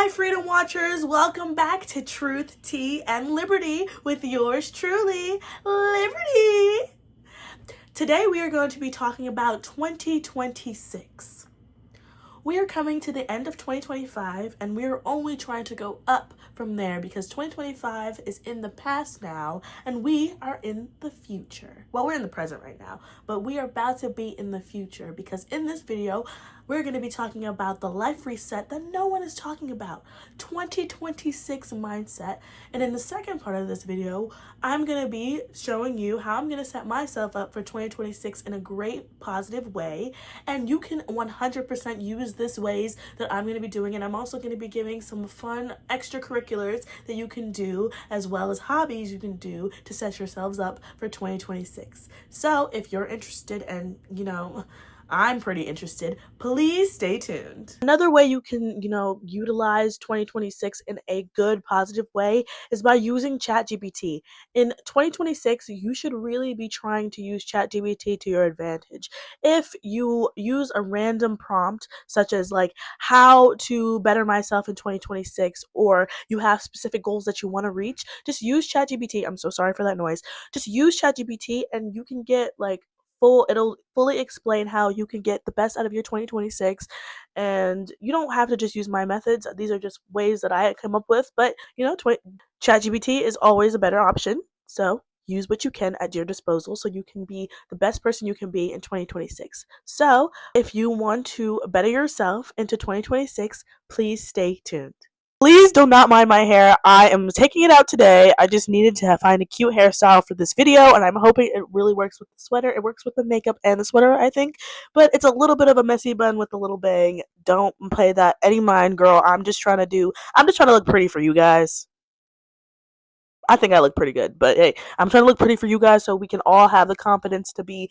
Hi, Freedom Watchers. Welcome back to Truth, Tea, and Liberty with yours truly, Liberty. Today we are going to be talking about 2026. We are coming to the end of 2025 and we are only trying to go up from there because 2025 is in the past now and we are in the future. Well, we're in the present right now, but we are about to be in the future because in this video, we're going to be talking about the life reset that no one is talking about, 2026 mindset. And in the second part of this video, I'm going to be showing you how I'm going to set myself up for 2026 in a great positive way. And you can 100% use this ways that I'm going to be doing. And I'm also going to be giving some fun extracurriculars that you can do as well as hobbies you can do to set yourselves up for 2026. So if you're interested and, I'm pretty interested, please stay tuned. Another way you can, utilize 2026 in a good, positive way is by using ChatGPT. In 2026, you should really be trying to use ChatGPT to your advantage. If you use a random prompt, such as like how to better myself in 2026, or you have specific goals that you want to reach, just use ChatGPT. I'm so sorry for that noise. Just use ChatGPT and you can get it'll fully explain how you can get the best out of your 2026, and you don't have to just use my methods. These are just ways that I come up with, but ChatGPT is always a better option, so use what you can at your disposal so you can be the best person you can be in 2026. So if you want to better yourself into 2026, please stay tuned. Please do not mind my hair. I am taking it out today. I just needed to find a cute hairstyle for this video, and I'm hoping it really works with the sweater. It works with the makeup and the sweater, I think. But it's a little bit of a messy bun with a little bang. Don't play that any mind, girl. I'm just trying to look pretty for you guys. I think I look pretty good, but hey, I'm trying to look pretty for you guys so we can all have the confidence to be,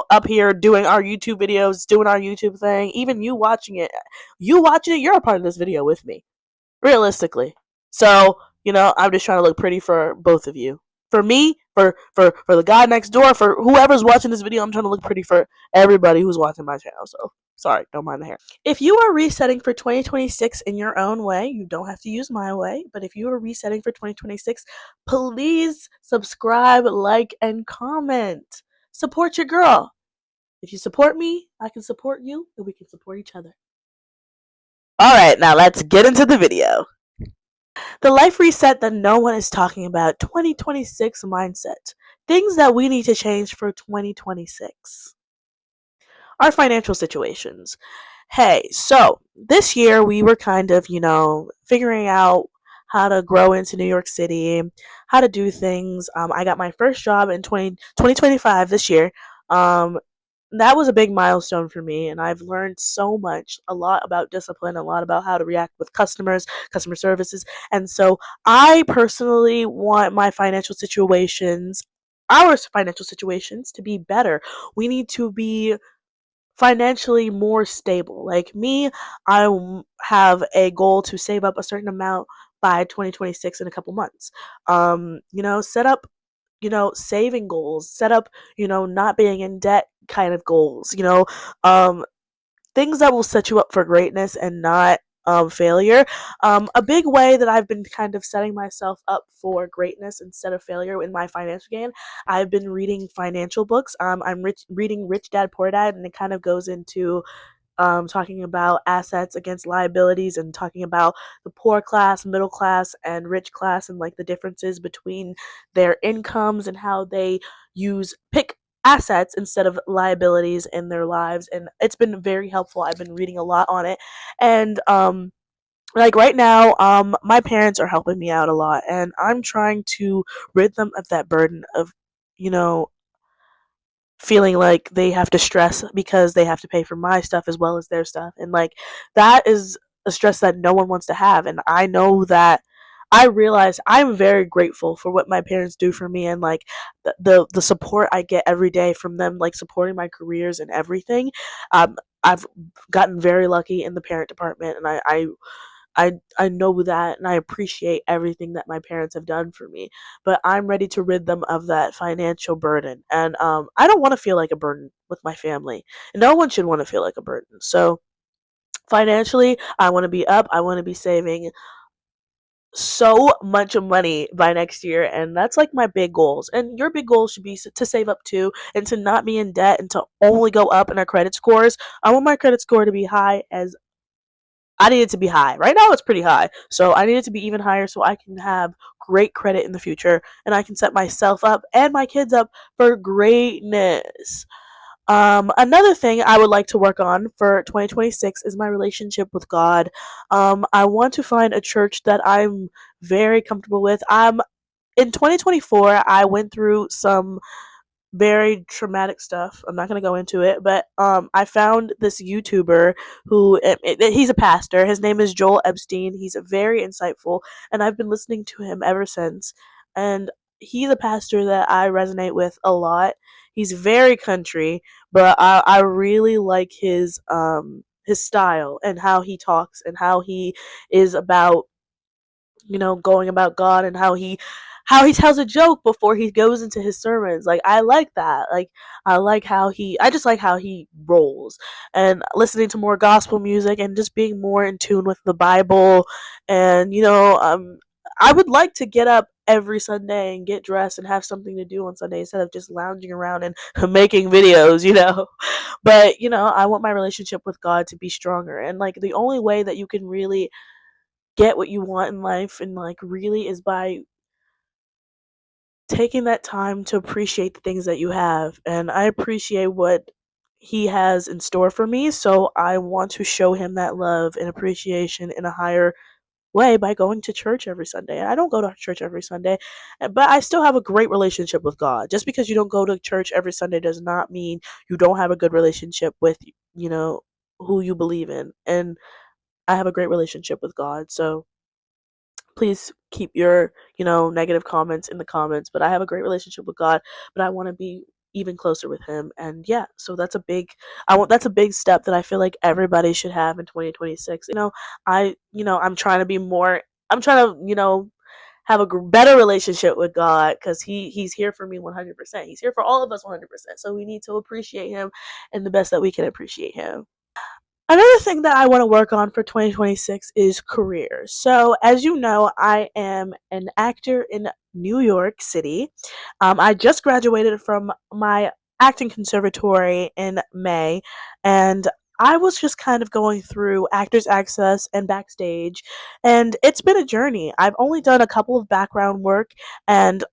up here doing our YouTube videos, doing our YouTube thing. Even you watching it, you're a part of this video with me. Realistically. So, I'm just trying to look pretty for both of you. For me, for the guy next door, for whoever's watching this video, I'm trying to look pretty for everybody who's watching my channel. So, sorry, don't mind the hair. If you are resetting for 2026 in your own way, you don't have to use my way, but if you are resetting for 2026, please subscribe, like, and comment. Support your girl. If you support me, I can support you, and we can support each other. Alright, now let's get into the video. The life reset that no one is talking about, 2026 mindset. Things that we need to change for 2026. Our financial situations. Hey, so this year we were kind of, figuring out how to grow into New York City, how to do things. I got my first job in 2025 this year. That was a big milestone for me, and I've learned so much, a lot about discipline, a lot about how to react with customers, customer services. And so I personally want our financial situations to be better. We need to be financially more stable. Like me, I have a goal to save up a certain amount by 2026 in a couple months. Set up saving goals, set up, not being in debt kind of goals, things that will set you up for greatness and not failure. A big way that I've been kind of setting myself up for greatness instead of failure in my financial gain, I've been reading financial books. I'm reading Rich Dad Poor Dad, and it kind of goes into talking about assets against liabilities and talking about the poor class, middle class, and rich class, and like the differences between their incomes and how they pick assets instead of liabilities in their lives. And it's been very helpful. I've been reading a lot on it. And like right now, my parents are helping me out a lot, and I'm trying to rid them of that burden of, feeling like they have to stress because they have to pay for my stuff as well as their stuff. And like that is a stress that no one wants to have. And I know that I realize I'm very grateful for what my parents do for me, and like the support I get every day from them, like supporting my careers and everything. I've gotten very lucky in the parent department, and I know that, and I appreciate everything that my parents have done for me, but I'm ready to rid them of that financial burden. And I don't want to feel like a burden with my family. No one should want to feel like a burden. So Financially, I want to be up. I want to be saving so much money by next year, and that's like my big goals. And your big goal should be to save up too, and to not be in debt, and to only go up in our credit scores. I want my credit score to be high as I need it to be high. Right now it's pretty high. So I need it to be even higher so I can have great credit in the future, and I can set myself up and my kids up for greatness. Another thing I would like to work on for 2026 is my relationship with God. I want to find a church that I'm very comfortable with. In 2024, I went through some very traumatic stuff. I'm not going to go into it, but I found this YouTuber who he's a pastor. His name is Joel Epstein. He's very insightful, and I've been listening to him ever since. And he's a pastor that I resonate with a lot. He's very country, but I really like his style and how he talks and how he is about going about God, and how he tells a joke before he goes into his sermons. Like, I like that. Like, I just like how he rolls, and listening to more gospel music and just being more in tune with the Bible. And I would like to get up every Sunday and get dressed and have something to do on Sunday instead of just lounging around and making videos. But I want my relationship with God to be stronger, and like the only way that you can really get what you want in life, and like really, is by taking that time to appreciate the things that you have. And I appreciate what he has in store for me, so I want to show him that love and appreciation in a higher way by going to church every Sunday. And I don't go to church every Sunday, but I still have a great relationship with God. Just because you don't go to church every Sunday does not mean you don't have a good relationship with you know who you believe in. And I have a great relationship with God. So please keep your negative comments in the comments. But I have a great relationship with God, but I want to be even closer with him. And yeah, so that's a big step that I feel like everybody should have in 2026. I'm trying to be more, I'm trying to have a better relationship with God, because he's here for me 100%. He's here for all of us 100%, so we need to appreciate him in the best that we can appreciate him. Another thing that I want to work on for 2026 is career. So, as you know, I am an actor in New York City. I just graduated from my acting conservatory in May, and I was just kind of going through Actors Access and Backstage, and it's been a journey. I've only done a couple of background work, and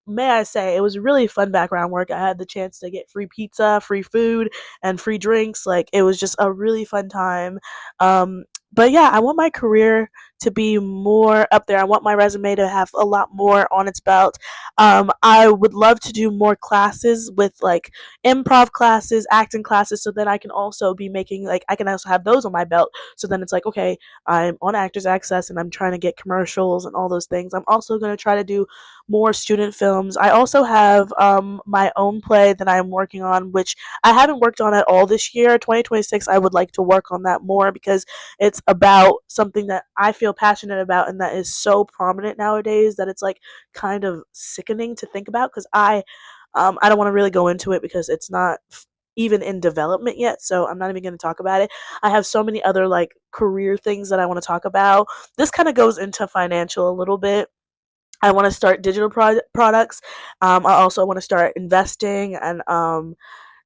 may I say, it was really fun background work. I had the chance to get free pizza, free food, and free drinks. Like, it was just a really fun time. But yeah, I want my career to be more up there. I want my resume to have a lot more on its belt. I would love to do more classes with like improv classes, acting classes, so that I can also be making, like, I can also have those on my belt. So then it's like, okay, I'm on Actors Access and I'm trying to get commercials and all those things. I'm also going to try to do more student films. I also have my own play that I'm working on, which I haven't worked on at all this year. 2026, I would like to work on that more, because it's about something that I feel passionate about, and that is so prominent nowadays that it's like kind of sickening to think about. Because I don't want to really go into it because it's not even in development yet, so I'm not even going to talk about it. I have so many other like career things that I want to talk about. This kind of goes into financial a little bit. I want to start digital products. I also want to start investing, and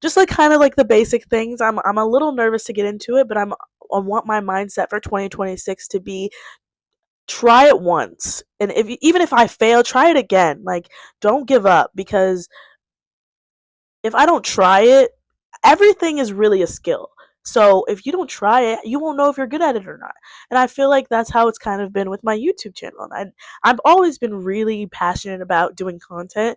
just like kind of like the basic things. I'm a little nervous to get into it, but I want my mindset for 2026 to be, try it once, and even if I fail, try it again. Like, don't give up, because if I don't try it, everything is really a skill. So if you don't try it, you won't know if you're good at it or not. And I feel like that's how it's kind of been with my YouTube channel. And I've always been really passionate about doing content,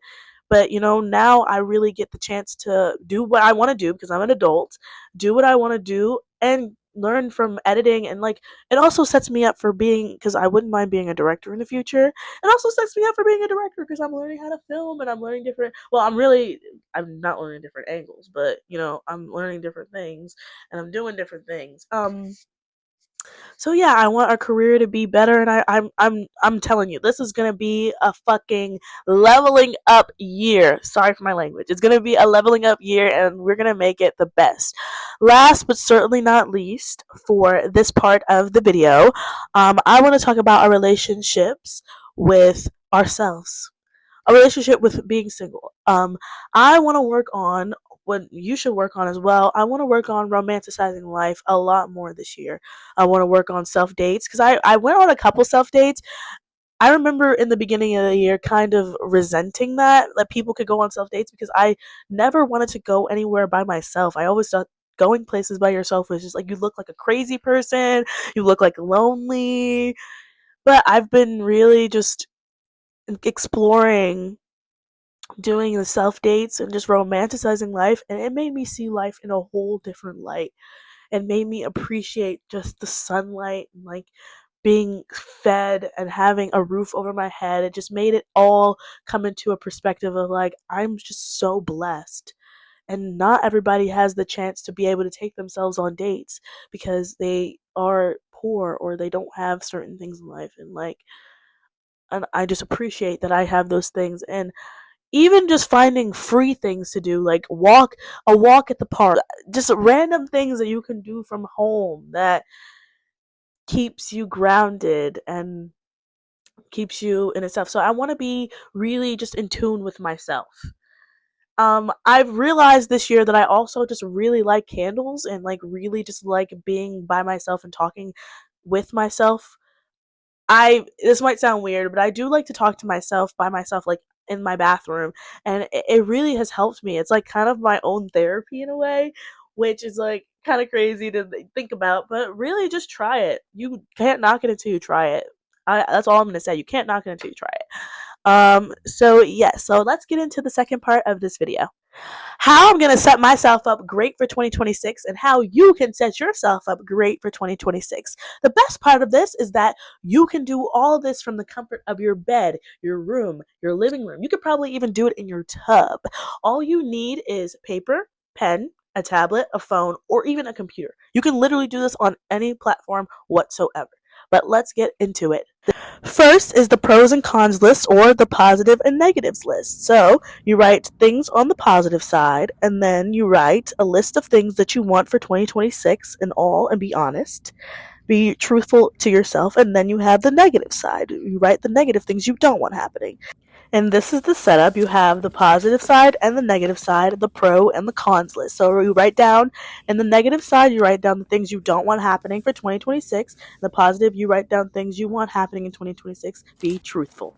but now I really get the chance to do what I want to do, because I'm an adult, do what I want to do, and learn from editing. And like, it also sets me up for being, because I wouldn't mind being a director in the future. It also sets me up for being a director, because I'm learning how to film, and I'm learning different, well, I'm not learning different angles, but I'm learning different things, and I'm doing different things. So yeah, I want our career to be better, and I'm telling you, this is gonna be a fucking leveling up year. Sorry for my language. It's gonna be a leveling up year, and we're gonna make it the best. Last but certainly not least, for this part of the video, I want to talk about our relationships with ourselves, a relationship with being single. I want to work on what you should work on as well. I want to work on romanticizing life a lot more this year. I want to work on self dates because I went on a couple self dates. I remember in the beginning of the year kind of resenting that people could go on self dates because I never wanted to go anywhere by myself. I always thought going places by yourself was just like you look like a crazy person, you look like lonely. But I've been really just exploring doing the self dates and just romanticizing life, and it made me see life in a whole different light and made me appreciate just the sunlight and like being fed and having a roof over my head. It just made it all come into a perspective of like I'm just so blessed, and not everybody has the chance to be able to take themselves on dates because they are poor or they don't have certain things in life. And I just appreciate that I have those things. And even just finding free things to do, like a walk at the park, just random things that you can do from home that keeps you grounded and keeps you in itself. So I want to be really just in tune with myself. I've realized this year that I also just really like candles and like really just like being by myself and talking with myself. I This might sound weird, but I do like to talk to myself by myself, like in my bathroom, and it really has helped me. It's like kind of my own therapy in a way, which is like kind of crazy to think about, but really just try it. You can't knock it until you try it. That's all I'm gonna say. You can't knock it until you try it. So yes, so let's get into the second part of this video. How I'm going to set myself up great for 2026 and how you can set yourself up great for 2026. The best part of this is that you can do all this from the comfort of your bed, your room, your living room. You could probably even do it in your tub. All you need is paper, pen, a tablet, a phone, or even a computer. You can literally do this on any platform whatsoever. But let's get into it. First is the pros and cons list, or the positive and negatives list. So you write things on the positive side, and then you write a list of things that you want for 2026 and all, and be honest. Be truthful to yourself, and then you have the negative side. You write the negative things you don't want happening. And this is the setup. You have the positive side and the negative side, the pro and the cons list. So you write down, in the negative side, you write down the things you don't want happening for 2026. In the positive, you write down things you want happening in 2026. Be truthful.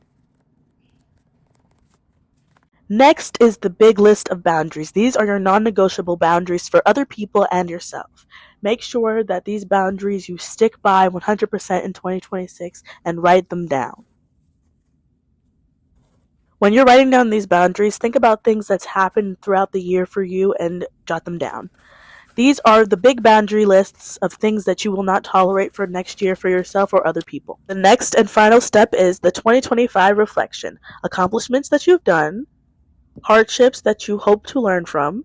Next is the big list of boundaries. These are your non-negotiable boundaries for other people and yourself. Make sure that these boundaries you stick by 100% in 2026 and write them down. When you're writing down these boundaries, think about things that's happened throughout the year for you and jot them down. These are the big boundary lists of things that you will not tolerate for next year for yourself or other people. The next and final step is the 2025 reflection. Accomplishments that you've done, hardships that you hope to learn from,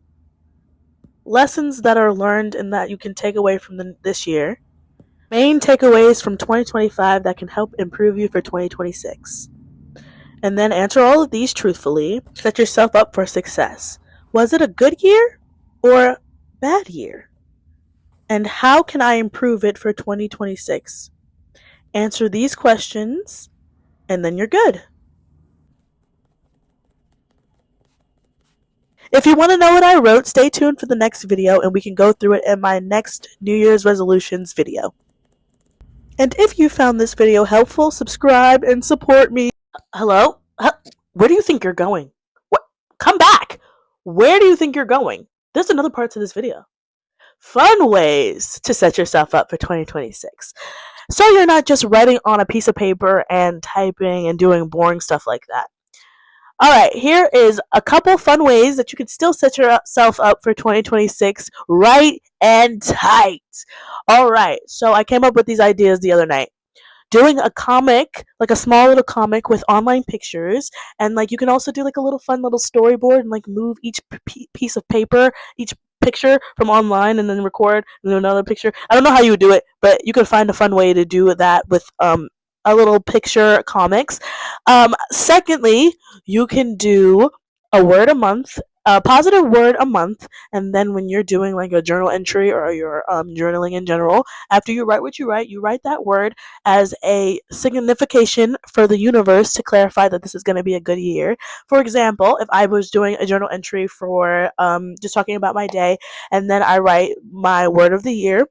lessons that are learned and that you can take away from this year, main takeaways from 2025 that can help improve you for 2026. And then answer all of these truthfully. Set yourself up for success. Was it a good year or a bad year? And how can I improve it for 2026? Answer these questions, and then you're good. If you want to know what I wrote, stay tuned for the next video, and we can go through it in my next New Year's resolutions video. And if you found this video helpful, subscribe and support me. Hello? Where do you think you're going? What? Come back! Where do you think you're going? There's another part to this video. Fun ways to set yourself up for 2026. So you're not just writing on a piece of paper and typing and doing boring stuff like that. Alright, here is a couple fun ways that you can still set yourself up for 2026 right and tight. Alright, so I came up with these ideas the other night. Doing a comic, like a small little comic with online pictures, and like you can also do like a little fun little storyboard and like move each piece of paper, each picture from online and then record and then another picture. I don't know how you would do it, but you could find a fun way to do that with a little picture comics. Secondly, you can do a word a month, a positive word a month, and then when you're doing like a journal entry or you're journaling in general, after you write what you write that word as a signification for the universe to clarify that this is going to be a good year. For example, if I was doing a journal entry for just talking about my day, and then I write my word of the year,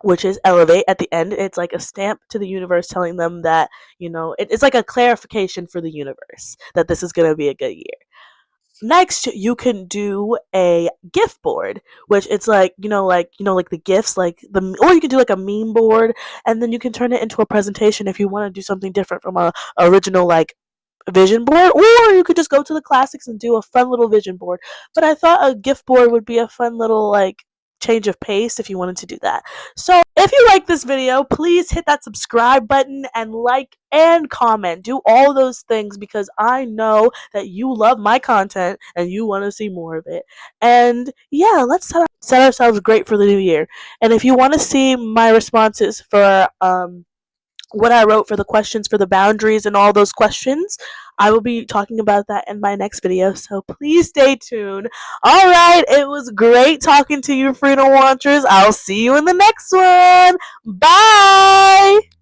which is elevate at the end. It's like a stamp to the universe telling them that, it's like a clarification for the universe that this is going to be a good year. Next, you can do a gift board, which it's like, like the gifts, or you can do like a meme board, and then you can turn it into a presentation if you want to do something different from a original like vision board, or you could just go to the classics and do a fun little vision board. But I thought a gift board would be a fun little like change of pace if you wanted to do that. So if you like this video, please hit that subscribe button and like and comment. Do all those things because I know that you love my content and you want to see more of it. And yeah, let's set ourselves great for the new year. And if you want to see my responses for what I wrote for the questions for the boundaries and all those questions, I will be talking about that in my next video, so please stay tuned. All right, it was great talking to you, Freedom Watchers. I'll see you in the next one. Bye!